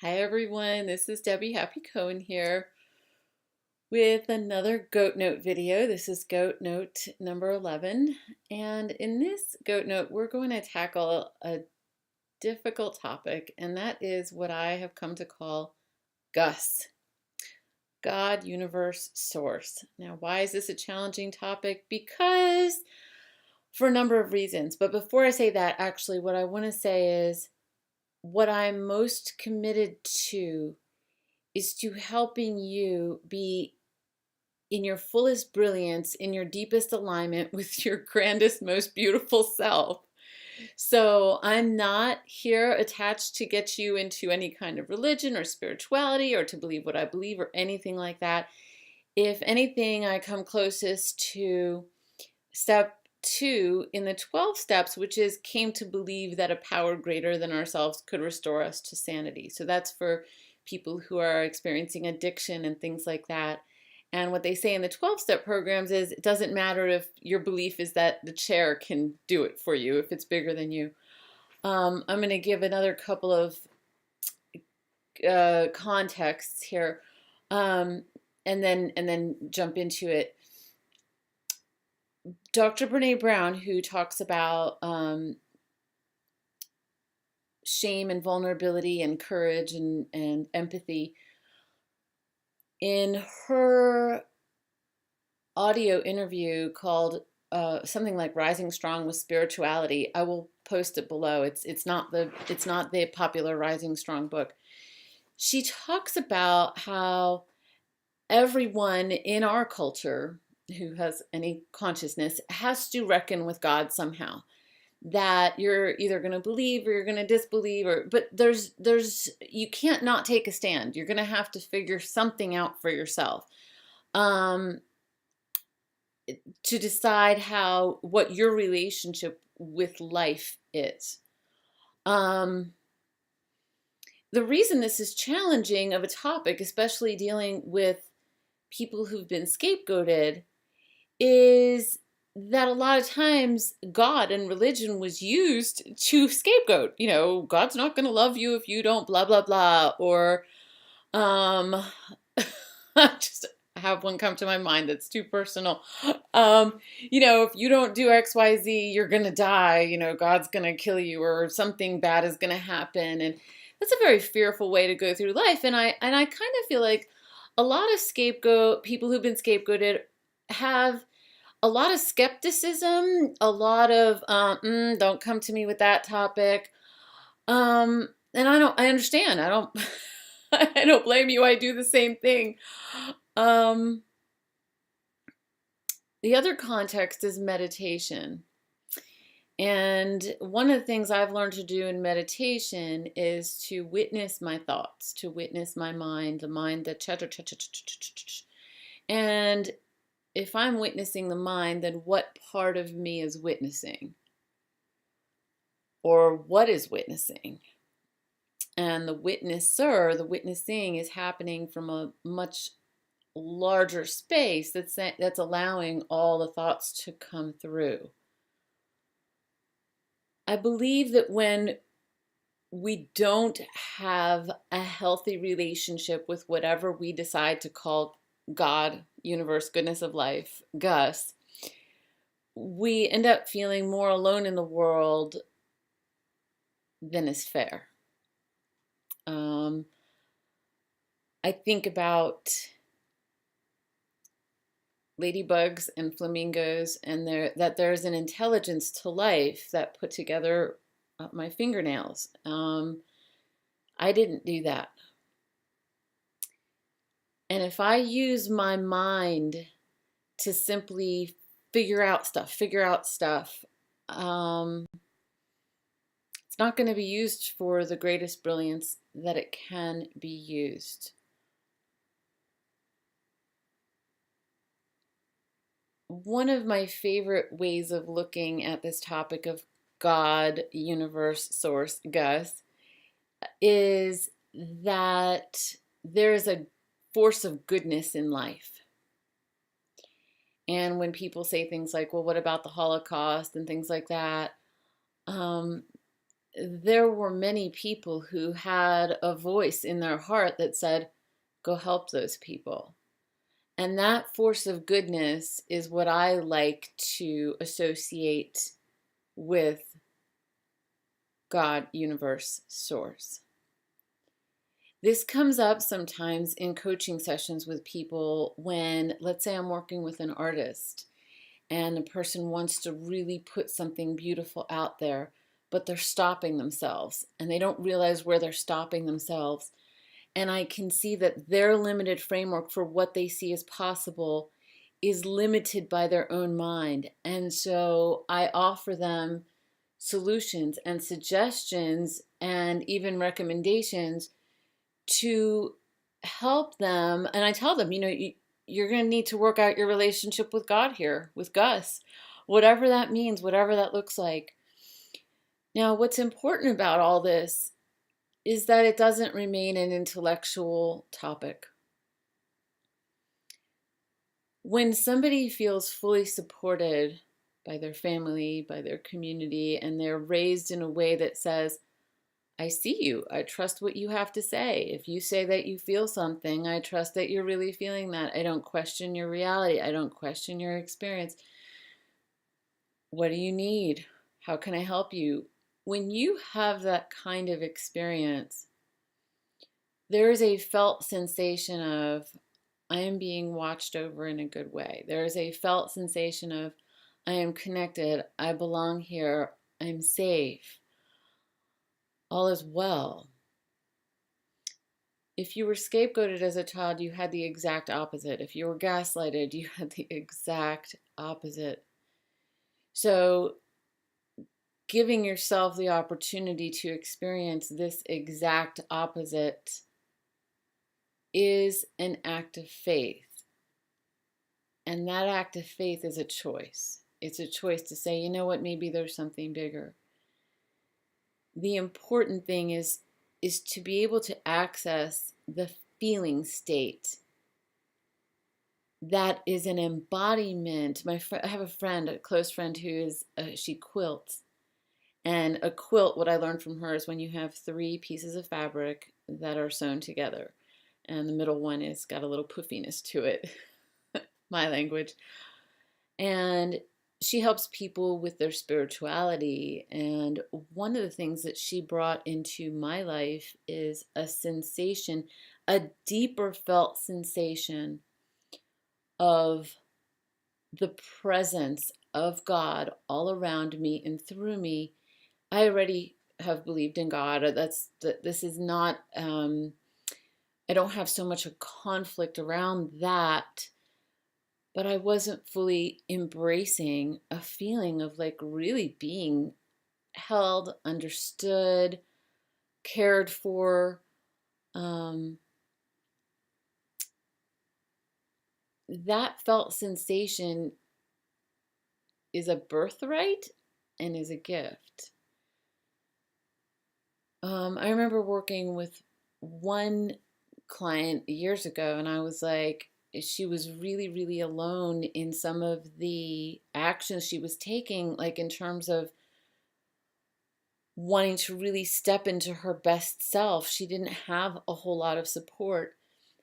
Hi everyone, this is Debbie Happy Cohen here with another Goat Note video. This is Goat Note number 11, and in this Goat Note we're going to tackle a difficult topic, and that is what I have come to call GUS, God, Universe, Source. Now, why is this a challenging topic? Because for a number of reasons, but before I say that, actually what I want to say is what I'm most committed to is to helping you be in your fullest brilliance, in your deepest alignment with your grandest, most beautiful self. So I'm not here attached to get you into any kind of religion or spirituality or to believe what I believe or anything like that. If anything, I come closest to step 2 in the 12 steps, which is came to believe that a power greater than ourselves could restore us to sanity. So that's for people who are experiencing addiction and things like that. And what they say in the 12-step programs is it doesn't matter if your belief is that the chair can do it for you, if it's bigger than you. I'm going to give another couple of contexts here, and then jump into it. Dr. Brene Brown, who talks about shame and vulnerability and courage and empathy, in her audio interview called something like "Rising Strong with Spirituality," I will post it below. It's not the popular Rising Strong book. She talks about how everyone in our culture who has any consciousness has to reckon with God somehow. That you're either going to believe or you're going to disbelieve, but you can't not take a stand. You're going to have to figure something out for yourself, to decide what your relationship with life is. The reason this is challenging of a topic, especially dealing with people who've been scapegoated, is that a lot of times God and religion was used to scapegoat. You know, God's not going to love you if you don't blah, blah, blah. Or just have one come to my mind that's too personal. If you don't do X, Y, Z, you're going to die. God's going to kill you or something bad is going to happen. And that's a very fearful way to go through life. And I kind of feel like a lot of people who've been scapegoated have a lot of skepticism, a lot of don't come to me with that topic. And I understand. I don't I don't blame you. I do the same thing. The other context is meditation. And one of the things I've learned to do in meditation is to witness my thoughts, to witness my mind, the mind that chatter. And if I'm witnessing the mind, then what part of me is witnessing? Or what is witnessing? And the witnessing is happening from a much larger space that's allowing all the thoughts to come through. I believe that when we don't have a healthy relationship with whatever we decide to call God, universe, goodness of life, GUS, we end up feeling more alone in the world than is fair. I think about ladybugs and flamingos, and that there's an intelligence to life that put together my fingernails. I didn't do that. And if I use my mind to simply figure out stuff, it's not going to be used for the greatest brilliance that it can be used. One of my favorite ways of looking at this topic of God, universe, source, GUS, is that there's a force of goodness in life. And when people say things like, well, what about the Holocaust and things like that? there were many people who had a voice in their heart that said, go help those people. And that force of goodness is what I like to associate with God, universe, source. This comes up sometimes in coaching sessions with people when, let's say I'm working with an artist and the person wants to really put something beautiful out there, but they're stopping themselves and they don't realize where they're stopping themselves. And I can see that their limited framework for what they see as possible is limited by their own mind. And so I offer them solutions and suggestions and even recommendations to help them. And I tell them, you're going to need to work out your relationship with God here, with GUS, whatever that means, whatever that looks like. Now, what's important about all this is that it doesn't remain an intellectual topic. When somebody feels fully supported by their family, by their community, and they're raised in a way that says, I see you. I trust what you have to say. If you say that you feel something, I trust that you're really feeling that. I don't question your reality. I don't question your experience. What do you need? How can I help you? When you have that kind of experience, there is a felt sensation of, I am being watched over in a good way. There is a felt sensation of, I am connected. I belong here. I'm safe. All is well. If you were scapegoated as a child, you had the exact opposite. If you were gaslighted, you had the exact opposite. So giving yourself the opportunity to experience this exact opposite is an act of faith. And that act of faith is a choice. It's a choice to say, you know what, maybe there's something bigger. The important thing is to be able to access the feeling state that is an embodiment. I have a close friend who is, she quilts. And a quilt, what I learned from her is when you have 3 pieces of fabric that are sewn together, and the middle one is got a little poofiness to it, my language. And she helps people with their spirituality. And one of the things that she brought into my life is a sensation, a deeper felt sensation of the presence of God all around me and through me. I already have believed in God. This is not, I don't have so much a conflict around that, but I wasn't fully embracing a feeling of like really being held, understood, cared for. That felt sensation is a birthright and is a gift. I remember working with one client years ago, and I was like, she was really, really alone in some of the actions she was taking, like in terms of wanting to really step into her best self. She didn't have a whole lot of support,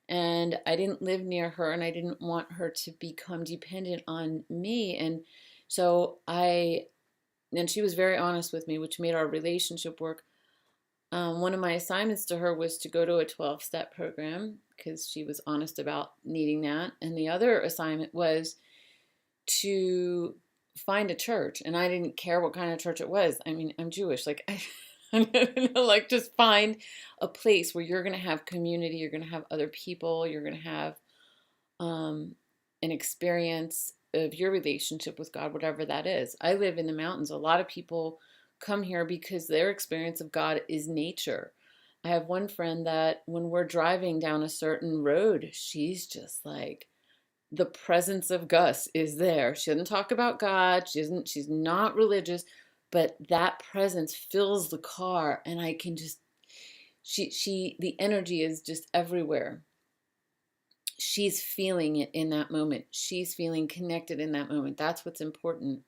and I didn't live near her, and I didn't want her to become dependent on me. And so and she was very honest with me, which made our relationship work. One of my assignments to her was to go to a 12-step program because she was honest about needing that. And the other assignment was to find a church. And I didn't care what kind of church it was. I mean, I'm Jewish. Like, like just find a place where you're going to have community. You're going to have other people. You're going to have an experience of your relationship with God, whatever that is. I live in the mountains. A lot of people come here because their experience of God is nature. I have one friend that when we're driving down a certain road, she's just like, the presence of GUS is there. She doesn't talk about God. She's not religious, but that presence fills the car, and I can just, the energy is just everywhere. She's feeling it in that moment. She's feeling connected in that moment. That's what's important.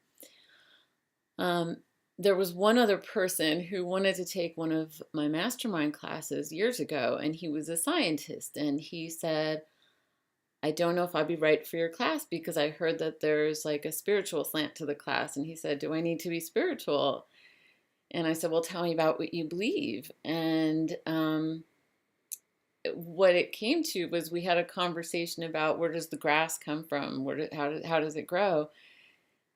there was one other person who wanted to take one of my mastermind classes years ago, and he was a scientist, and he said, I don't know if I'd be right for your class because I heard that there's like a spiritual slant to the class. And he said, do I need to be spiritual? And I said, well, tell me about what you believe. And what it came to was we had a conversation about where does the grass come from? How does it grow?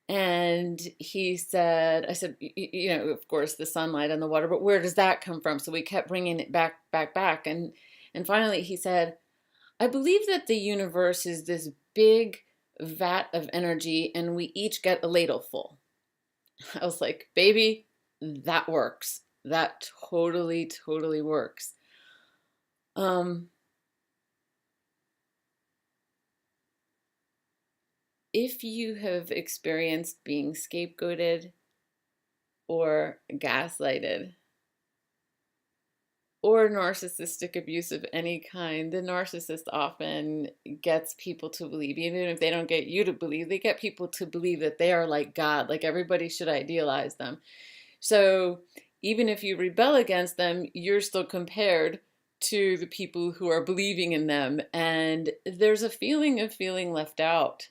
And he said, I said, of course, the sunlight and the water, but where does that come from? So we kept bringing it back, back, back. And finally he said, I believe that the universe is this big vat of energy and we each get a ladle full. I was like, baby, that works. That totally, totally works. If you have experienced being scapegoated or gaslighted or narcissistic abuse of any kind, the narcissist often gets people to believe, even if they don't get you to believe, they get people to believe that they are like God, like everybody should idealize them. So even if you rebel against them, you're still compared to the people who are believing in them. And there's a feeling of feeling left out.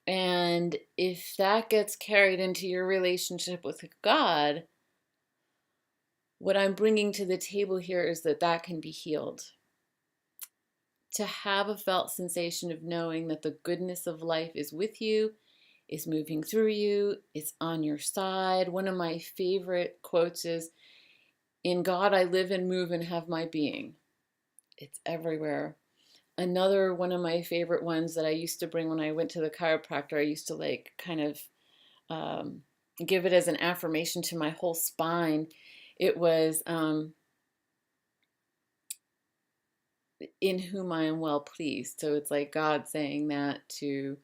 And if that gets carried into your relationship with God, what I'm bringing to the table here is that that can be healed. To have a felt sensation of knowing that the goodness of life is with you, is moving through you, it's on your side. One of my favorite quotes is, in God I live and move and have my being. It's everywhere. Another one of my favorite ones that I used to bring when I went to the chiropractor, I used to like kind of give it as an affirmation to my whole spine. It was, in whom I am well pleased. So it's like God saying that to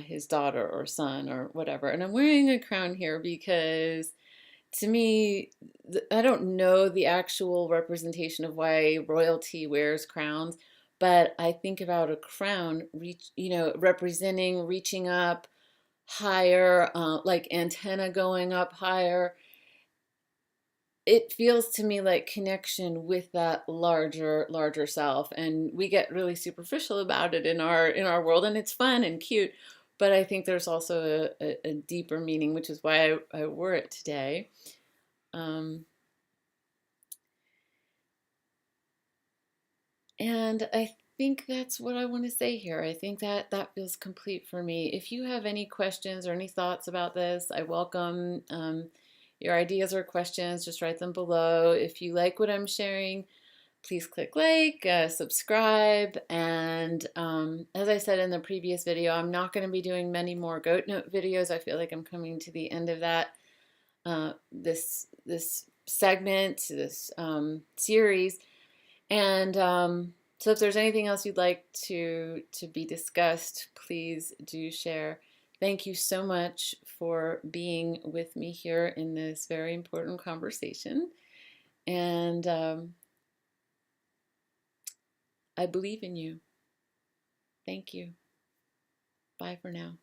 his daughter or son or whatever. And I'm wearing a crown here because to me, I don't know the actual representation of why royalty wears crowns, but I think about a crown, representing reaching up higher, like antenna going up higher. It feels to me like connection with that larger self, and we get really superficial about it in our world, and it's fun and cute. But I think there's also a deeper meaning, which is why I wore it today. And I think that's what I want to say here. I think that feels complete for me. If you have any questions or any thoughts about this, I welcome your ideas or questions. Just write them below. If you like what I'm sharing, please click like, subscribe, and as I said in the previous video, I'm not going to be doing many more goat note videos. I feel like I'm coming to the end of that this segment, this series, and so if there's anything else you'd like to be discussed, please do share. Thank you so much for being with me here in this very important conversation, and I believe in you. Thank you. Bye for now.